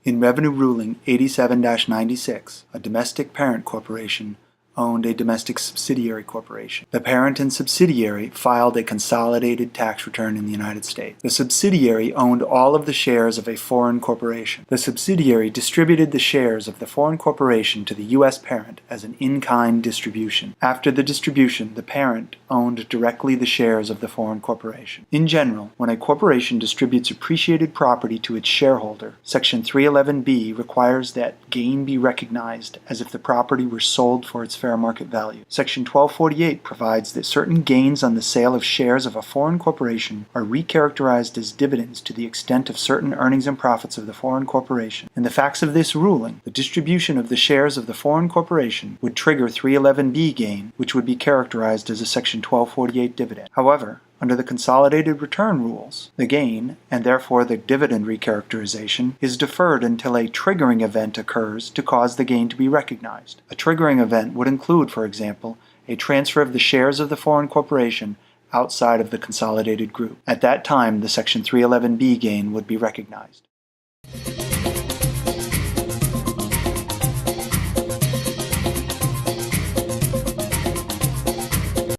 In Revenue Ruling 87-96, a domestic parent corporation owned a domestic subsidiary corporation. The parent and subsidiary filed a consolidated tax return in the United States. The subsidiary owned all of the shares of a foreign corporation. The subsidiary distributed the shares of the foreign corporation to the U.S. parent as an in-kind distribution. After the distribution, the parent owned directly the shares of the foreign corporation. In general, when a corporation distributes appreciated property to its shareholder, Section 311B requires that gain be recognized as if the property were sold for its fair market value. Section 1248 provides that certain gains on the sale of shares of a foreign corporation are recharacterized as dividends to the extent of certain earnings and profits of the foreign corporation. In the facts of this ruling, the distribution of the shares of the foreign corporation would trigger 311B gain, which would be characterized as a Section 1248 dividend. However, under the consolidated return rules, the gain, and therefore the dividend recharacterization, is deferred until a triggering event occurs to cause the gain to be recognized. A triggering event would include, for example, a transfer of the shares of the foreign corporation outside of the consolidated group. At that time, the Section 311B gain would be recognized.